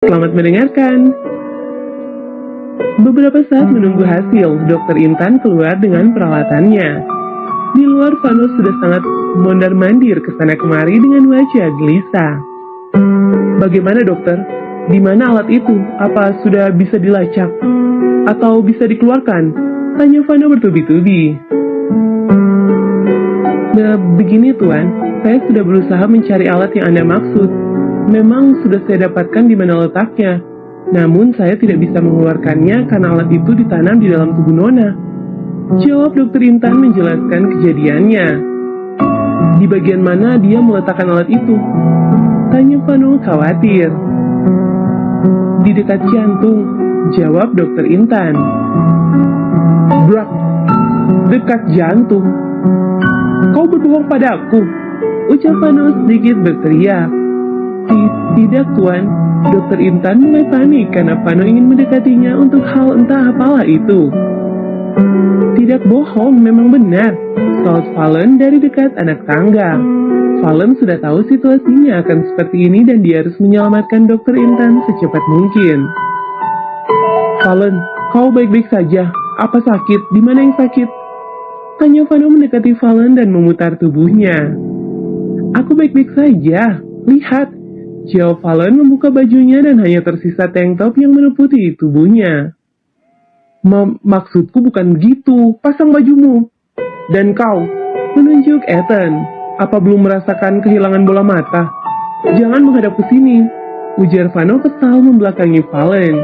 Selamat mendengarkan. Beberapa saat menunggu hasil, Dokter Intan keluar dengan peralatannya. Di luar, Vano sudah sangat mondar-mandir ke sana kemari dengan wajah gelisah. Bagaimana dokter? Di mana alat itu? Apa sudah bisa dilacak? Atau bisa dikeluarkan? Tanya Vano bertubi-tubi. Nah, begini Tuan, saya sudah berusaha mencari alat yang Anda maksud. Memang sudah saya dapatkan di mana letaknya. Namun saya tidak bisa mengeluarkannya karena alat itu ditanam di dalam tubuh Nona. Jawab Dokter Intan menjelaskan kejadiannya. Di bagian mana dia meletakkan alat itu? Tanya Vano khawatir. Di dekat jantung, jawab Dokter Intan. Brak, dekat jantung. Kau berbohong padaku, ucap Vano sedikit berteriak. Tidak Tuan, Dokter Intan mulai panik karena Vano ingin mendekatinya untuk hal entah apalah itu. Tidak bohong, memang benar. Saud Valen dari dekat anak tangga. Valen sudah tahu situasinya akan seperti ini dan dia harus menyelamatkan Dokter Intan secepat mungkin. Valen, kau baik-baik saja? Apa sakit? Di mana yang sakit? Tanya Vano mendekati Valen dan memutar tubuhnya. Aku baik-baik saja. Lihat. Jawab Valen membuka bajunya dan hanya tersisa tank top yang menutupi tubuhnya. Maksudku bukan begitu, pasang bajumu. Dan kau, menunjuk Ethan, apa belum merasakan kehilangan bola mata? Jangan menghadap ke sini, ujar Vano kesal membelakangi Valen.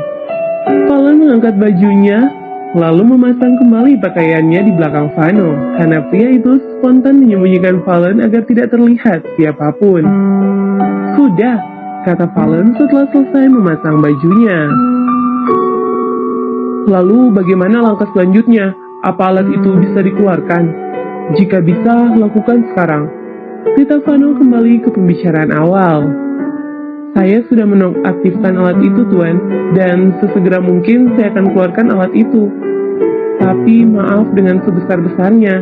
Valen mengangkat bajunya, lalu memasang kembali pakaiannya di belakang Vano, karena pria itu spontan menyembunyikan Valen agar tidak terlihat siapapun. Sudah, kata Valen setelah selesai memasang bajunya. Lalu bagaimana langkah selanjutnya? Apa alat itu bisa dikeluarkan? Jika bisa, lakukan sekarang. Kita Vano kembali ke pembicaraan awal. Saya sudah menonaktifkan alat itu Tuan, dan sesegera mungkin saya akan keluarkan alat itu. Tapi maaf dengan sebesar-besarnya,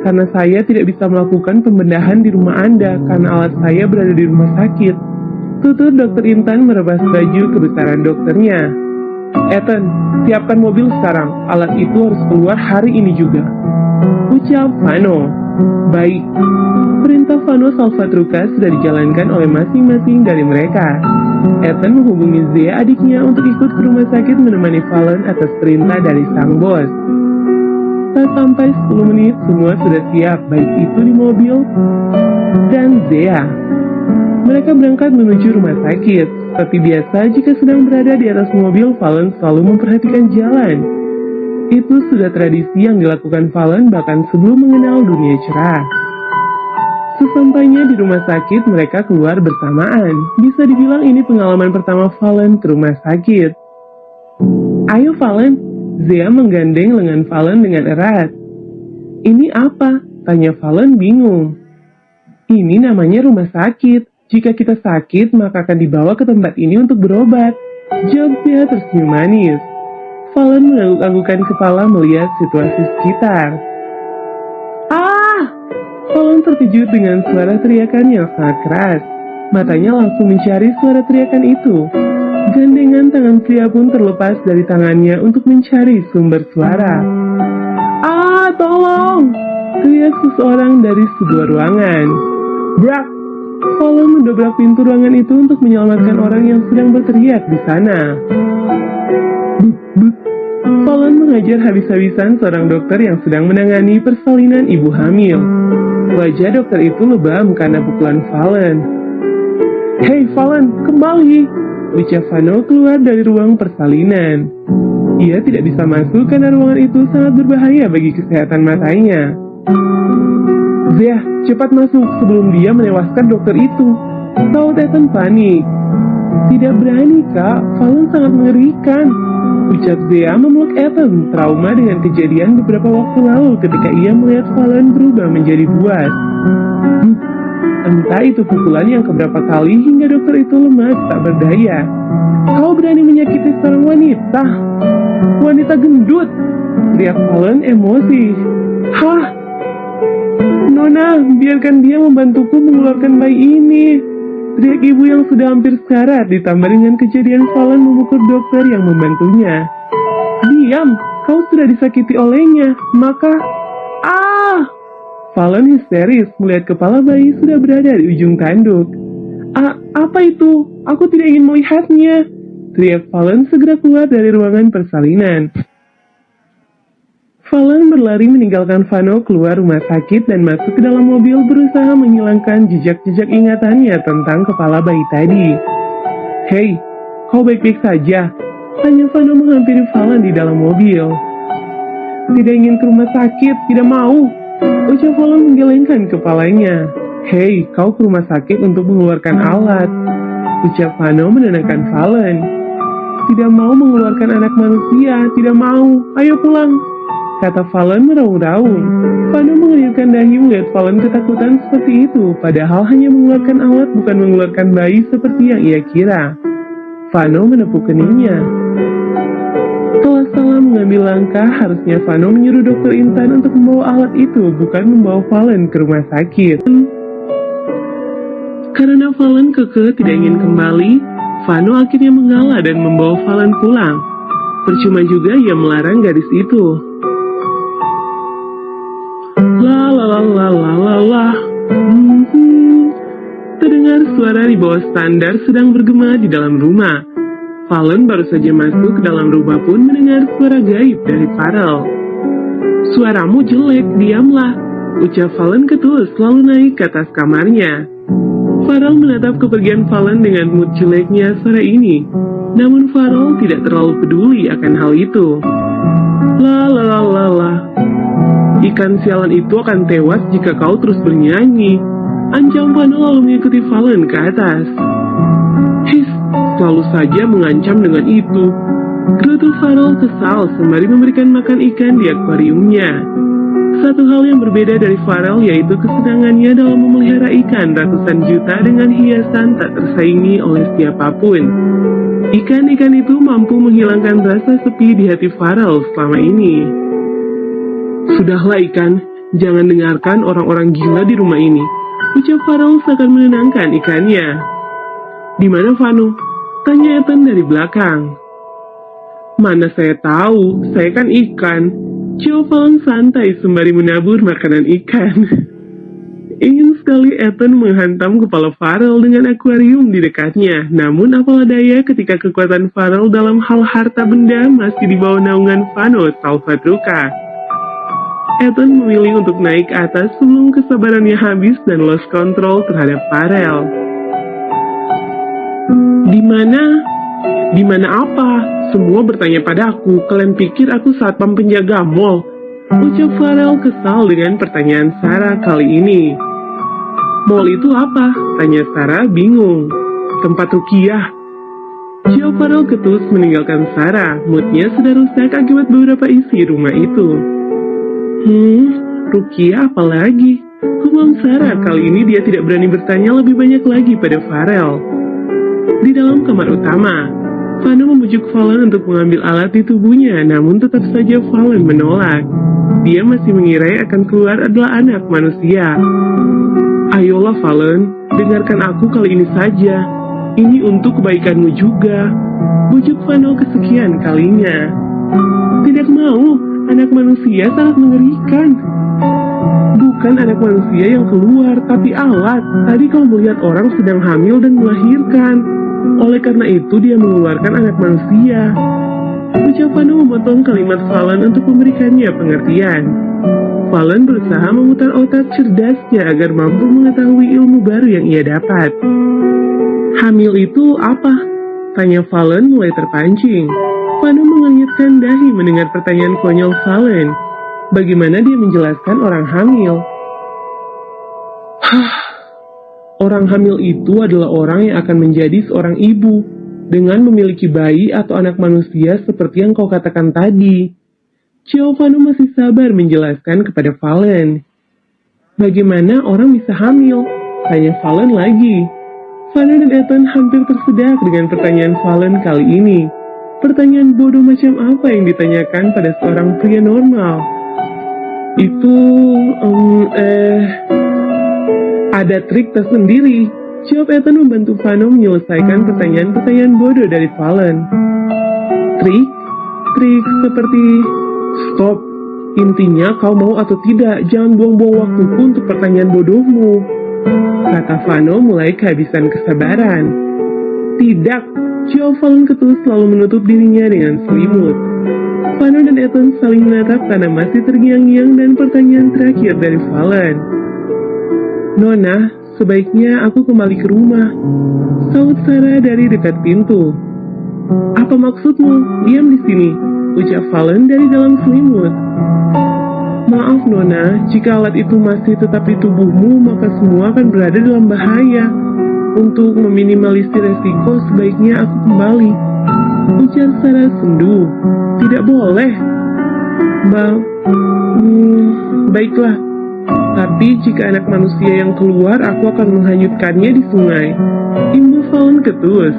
karena saya tidak bisa melakukan pembedahan di rumah Anda karena alat saya berada di rumah sakit. Tutur Dokter Intan merebas baju kebesaran dokternya. Ethan, siapkan mobil sekarang. Alat itu harus keluar hari ini juga. Ucap Vano. Baik. Perintah Vano Salvatruca sudah dijalankan oleh masing-masing dari mereka. Ethan menghubungi Zea adiknya untuk ikut ke rumah sakit menemani Valen atas perintah dari sang bos. Tak sampai 10 menit semua sudah siap, baik itu di mobil dan Zea. Mereka berangkat menuju rumah sakit. Seperti biasa, jika sedang berada di atas mobil, Valen selalu memperhatikan jalan. Itu sudah tradisi yang dilakukan Valen bahkan sebelum mengenal dunia cerah. Sesampainya di rumah sakit, mereka keluar bersamaan. Bisa dibilang ini pengalaman pertama Valen ke rumah sakit. Ayo Valen, Zea menggandeng lengan Valen dengan erat. Ini apa? Tanya Valen bingung. Ini namanya rumah sakit. Jika kita sakit, maka akan dibawa ke tempat ini untuk berobat. Jawab Zea tersenyum manis. Valen mengangguk-anggukkan kepala melihat situasi sekitar. Ah! Valen terkejut dengan suara teriakan yang sangat keras. Matanya langsung mencari suara teriakan itu. Gandengan tangan pria pun terlepas dari tangannya untuk mencari sumber suara. Ah, tolong! Teriak seseorang dari sebuah ruangan. Brak! Valen mendobrak pintu ruangan itu untuk menyelamatkan orang yang sedang berteriak di sana. Valen mengajar habis-habisan seorang dokter yang sedang menangani persalinan ibu hamil. Wajah dokter itu lebam karena pukulan Valen. Hei Valen, kembali! Ucap Vano keluar dari ruang persalinan. Ia tidak bisa masuk karena ruangan itu sangat berbahaya bagi kesehatan matanya. Zea, cepat masuk sebelum dia menewaskan dokter itu. Saud Ethan panik. Tidak berani kak, Valen sangat mengerikan. Ucap Zea memeluk Ethan, trauma dengan kejadian beberapa waktu lalu ketika ia melihat Valen berubah menjadi buas. Entah itu pukulan yang keberapa kali hingga dokter itu lemas tak berdaya. Kau berani menyakiti seorang wanita? Wanita gendut! Teriak Valen emosi. Hah? Nona, biarkan dia membantuku mengeluarkan bayi ini. Teriak ibu yang sudah hampir sekarat ditambah dengan kejadian Valen memukul dokter yang membantunya. Diam, kau sudah disakiti olehnya, maka... Ah! Valen histeris melihat kepala bayi sudah berada di ujung tanduk. Apa itu? Aku tidak ingin melihatnya. Teriak Valen segera keluar dari ruangan persalinan. Valen berlari meninggalkan Vano keluar rumah sakit dan masuk ke dalam mobil berusaha menghilangkan jejak-jejak ingatannya tentang kepala bayi tadi. Hei, kau baik-baik saja? Tanya Vano menghampiri Valen di dalam mobil. Tidak ingin ke rumah sakit, tidak mau. Ucap Valen menggelengkan kepalanya. Hei, kau ke rumah sakit untuk mengeluarkan alat. Ucap Vano menenangkan Valen. Tidak mau mengeluarkan anak manusia, tidak mau. Ayo pulang. Kata Valen meraung-raung. Vano mengelirkan dahi melihat Valen ketakutan seperti itu, padahal hanya mengeluarkan alat bukan mengeluarkan bayi seperti yang ia kira. Vano menepuk keningnya. Setelah salah mengambil langkah, harusnya Vano menyuruh dokter Intan untuk membawa alat itu, bukan membawa Valen ke rumah sakit. Karena Valen kekeh tidak ingin kembali, Vano akhirnya mengalah dan membawa Valen pulang. Percuma juga ia melarang gadis itu. Terdengar suara di bawah standar sedang bergema di dalam rumah. Valen baru saja masuk ke dalam rumah pun mendengar suara gaib dari Farel. Suaramu jelek, diamlah. Ucap Valen ketulus lalu naik ke atas kamarnya. Farel menatap kepergian Valen dengan mood jeleknya sore ini. Namun Farel tidak terlalu peduli akan hal itu. Ikan sialan itu akan tewas jika kau terus bernyanyi. Ancam Vano lalu mengikuti Valen ke atas. His, selalu saja mengancam dengan itu. Gerutu Farel kesal sembari memberikan makan ikan di akuariumnya. Satu hal yang berbeda dari Farel yaitu kesenangannya dalam memelihara ikan ratusan juta dengan hiasan tak tersaingi oleh siapapun. Ikan-ikan itu mampu menghilangkan rasa sepi di hati Farel selama ini. Sudahlah ikan, jangan dengarkan orang-orang gila di rumah ini. Ucap Farel seakan menenangkan ikannya. Di mana Vano? Tanya Ethan dari belakang. Mana saya tahu, saya kan ikan. Cio Valen santai sembari menabur makanan ikan. Ingin sekali Ethan menghantam kepala Farel dengan akuarium di dekatnya. Namun apalah daya ketika kekuatan Farel dalam hal harta benda masih di bawah naungan Vano Salvatruca. Ethan memilih untuk naik ke atas sebelum kesabarannya habis dan lost control terhadap Farel. Di mana apa? Semua bertanya padaku. Kalian pikir aku satpam penjaga mall? Ucap Farel kesal dengan pertanyaan Sarah kali ini. Mall itu apa? Tanya Sarah bingung. Tempat Rukiah. Cio Farel ketulus meninggalkan Sarah. Moodnya sudah rusak akibat beberapa isi rumah itu. Rukiah apa lagi? Humam Sarah kali ini dia tidak berani bertanya lebih banyak lagi pada Farel. Di dalam kamar utama, Vano membujuk Valen untuk mengambil alat di tubuhnya, namun tetap saja Valen menolak. Dia masih mengira akan keluar adalah anak manusia. Ayolah Valen, dengarkan aku kali ini saja. Ini untuk kebaikanmu juga. Bujuk Vano kesekian kalinya. Tidak mau, anak manusia sangat mengerikan. Bukan anak manusia yang keluar, tapi alat. Tadi kau melihat orang sedang hamil dan melahirkan. Oleh karena itu dia mengeluarkan anak manusia. Ucap Vano memotong kalimat Valen untuk memberikannya pengertian. Valen berusaha memutar otak cerdasnya agar mampu mengetahui ilmu baru yang ia dapat. Hamil itu apa? Tanya Valen mulai terpancing. Vano menganggitkan dahi mendengar pertanyaan konyol Valen. Bagaimana dia menjelaskan orang hamil? Orang hamil itu adalah orang yang akan menjadi seorang ibu dengan memiliki bayi atau anak manusia seperti yang kau katakan tadi. Vano masih sabar menjelaskan kepada Valen. Bagaimana orang bisa hamil? Tanya Valen lagi. Vano dan Ethan hampir tersedak dengan pertanyaan Valen kali ini. Pertanyaan bodoh macam apa yang ditanyakan pada seorang pria normal? Itu, ada trik tersendiri. Jawab Ethan membantu Vano menyelesaikan pertanyaan-pertanyaan bodoh dari Valen. Trik seperti stop. Intinya kau mau atau tidak, jangan buang-buang waktuku untuk pertanyaan bodohmu, kata Vano mulai kehabisan kesabaran. Tidak, jawab Valen ketus lalu menutup dirinya dengan selimut. Vano dan Ethan saling menatap karena masih terngiang-ngiang dan pertanyaan terakhir dari Valen. Nona, sebaiknya aku kembali ke rumah, saut Sarah dari dekat pintu. Apa maksudmu? Diam di sini, ucap Valen dari dalam selimut. Maaf Nona, jika alat itu masih tetap di tubuhmu, maka semua akan berada dalam bahaya. Untuk meminimalisir resiko, sebaiknya aku kembali, ujar Sarah sendu. Tidak boleh. Baiklah. Tapi jika anak manusia yang keluar, aku akan menghanyutkannya di sungai, imbu Valen ketus.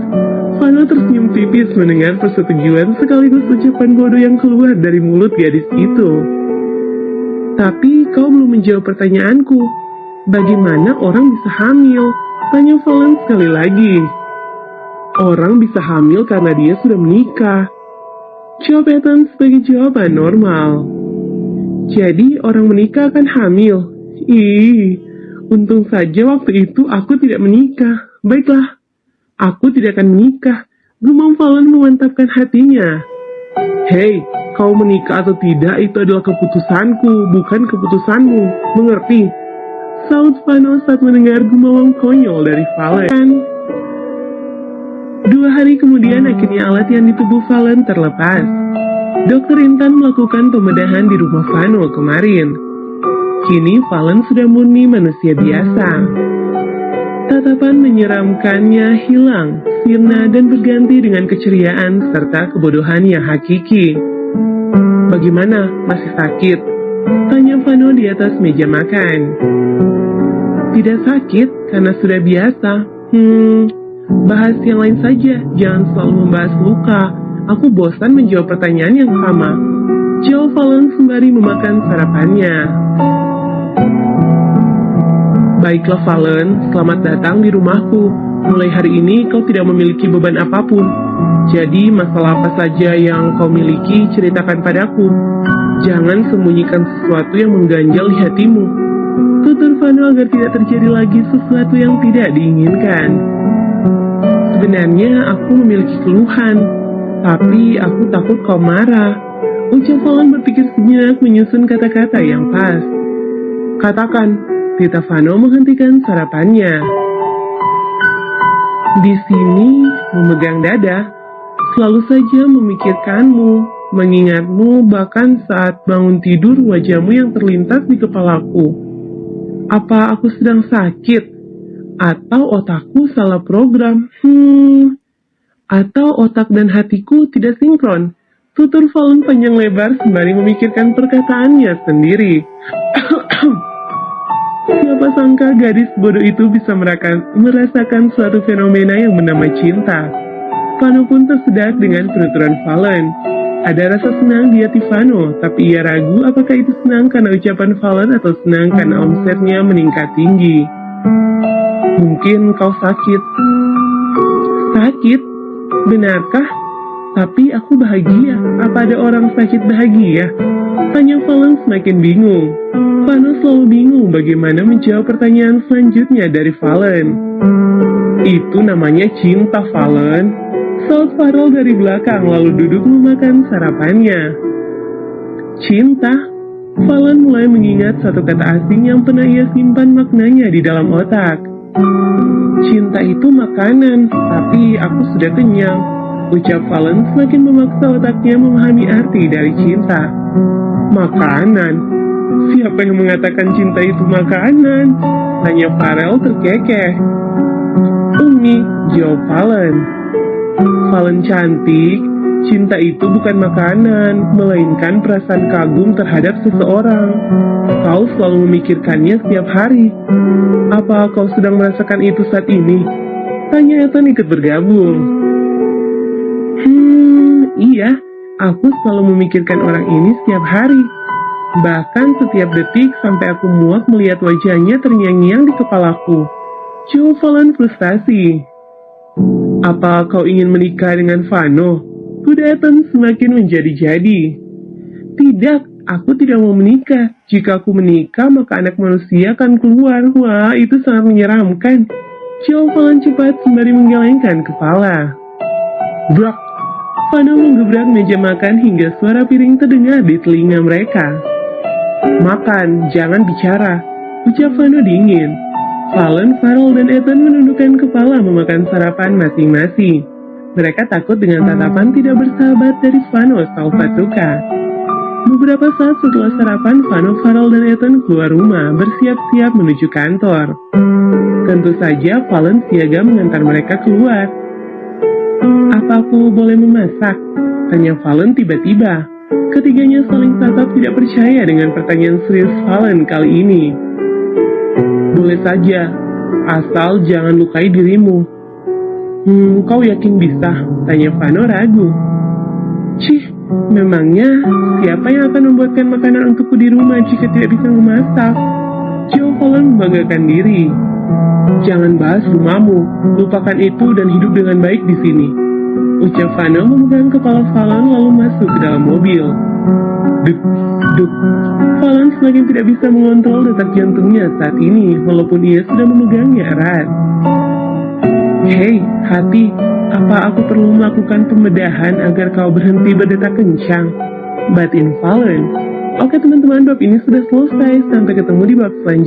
Vano tersenyum tipis mendengar persetujuan sekaligus ucapan bodoh yang keluar dari mulut gadis itu. Tapi kau belum menjawab pertanyaanku. Bagaimana orang bisa hamil? Tanya Valen sekali lagi. Orang bisa hamil karena dia sudah menikah, jawab Ethan sebagai jawaban normal. Jadi orang menikah akan hamil. Untung saja waktu itu aku tidak menikah. Baiklah, aku tidak akan menikah, gumam Valen memantapkan hatinya. Hei, kau menikah atau tidak itu adalah keputusanku, bukan keputusanmu, mengerti? Saut Vano saat mendengar gumawan konyol dari Valen. 2 hari kemudian akhirnya alat yang di tubuh Valen terlepas. Dokter Intan melakukan pembedahan di rumah Vano kemarin. Kini Valen sudah murni manusia biasa. Tatapan menyeramkannya hilang, sirna dan berganti dengan keceriaan serta kebodohan yang hakiki. Bagaimana, masih sakit? Tanya Vano di atas meja makan. Tidak sakit, karena sudah biasa. Bahas yang lain saja, jangan selalu membahas luka. Aku bosan menjawab pertanyaan yang sama, jawab Valen sembari memakan sarapannya. Baiklah Valen, selamat datang di rumahku. Mulai hari ini kau tidak memiliki beban apapun. Jadi masalah apa saja yang kau miliki ceritakan padaku. Jangan sembunyikan sesuatu yang mengganjal di hatimu. Tutur Vano agar tidak terjadi lagi sesuatu yang tidak diinginkan. Sebenarnya aku memiliki keluhan, tapi aku takut kau marah. Ucap Valen berpikir sejenak menyusun kata-kata yang pas. Katakan, Tita Vano menghentikan sarapannya. Di sini, memegang dada, selalu saja memikirkanmu, mengingatmu bahkan saat bangun tidur wajahmu yang terlintas di kepalaku. Apa aku sedang sakit? Atau otakku salah program? Atau otak dan hatiku tidak sinkron? Tutur Valen panjang lebar sembari memikirkan perkataannya sendiri. Siapa sangka gadis bodoh itu bisa merasakan suatu fenomena yang bernama cinta. Vano pun tersedak dengan penuturan Valen. Ada rasa senang di hati Vano, tapi ia ragu apakah itu senang karena ucapan Valen atau senang karena omsetnya meningkat tinggi. Mungkin kau sakit. Sakit? Benarkah? Tapi aku bahagia. Apa ada orang sakit bahagia? Tanya Valen semakin bingung. Vano selalu bingung bagaimana menjawab pertanyaan selanjutnya dari Valen. Itu namanya cinta, Valen. Saut Farel dari belakang lalu duduk memakan sarapannya. Cinta? Valen mulai mengingat satu kata asing yang pernah ia simpan maknanya di dalam otak. Cinta itu makanan, tapi aku sudah kenyang, ucap Valen semakin memaksa otaknya memahami arti dari cinta. Makanan? Siapa yang mengatakan cinta itu makanan? Tanya Farel terkekeh. Umi, jawab Valen. Valen cantik, cinta itu bukan makanan, melainkan perasaan kagum terhadap seseorang. Kau selalu memikirkannya setiap hari. Apa kau sedang merasakan itu saat ini? Tanya Ethan ikut bergabung. Iya, aku selalu memikirkan orang ini setiap hari. Bahkan setiap detik sampai aku muak melihat wajahnya terngiang-ngiang di kepalaku. Joe Valen frustasi. Apa kau ingin menikah dengan Vano? Kuda Ethan semakin menjadi-jadi. Tidak, aku tidak mau menikah. Jika aku menikah, maka anak manusia akan keluar. Wah, itu sangat menyeramkan. Joe Valen cepat sembari menggelengkan kepala. Brak! Vano menggebrak meja makan hingga suara piring terdengar di telinga mereka. Makan, jangan bicara, ucap Vano dingin. Valen, Farrell, dan Ethan menundukkan kepala memakan sarapan masing-masing. Mereka takut dengan tatapan tidak bersahabat dari Vano Salvatruca. Beberapa saat setelah sarapan, Vano, Farrell, dan Ethan keluar rumah bersiap-siap menuju kantor. Tentu saja Valen siaga mengantar mereka keluar. Apa aku boleh memasak? Tanya Valen tiba-tiba. Ketiganya saling tatap tidak percaya dengan pertanyaan serius Valen kali ini. Boleh saja, asal jangan lukai dirimu. Kau yakin bisa? Tanya Vano ragu. Cih, memangnya siapa yang akan membuatkan makanan untukku di rumah jika tidak bisa memasak? Joe Valen membanggakan diri. Jangan bahas rumahmu, lupakan itu dan hidup dengan baik di sini. Ucap Vano memegang kepala Valen lalu masuk ke dalam mobil. Duk, duk. Valen semakin tidak bisa mengontrol detak jantungnya saat ini, walaupun ia sudah memegangnya erat. Hei, hati, apa aku perlu melakukan pembedahan agar kau berhenti berdetak kencang? Batin Valen. Oke teman-teman, bab ini sudah selesai. Sampai ketemu di bab selanjutnya.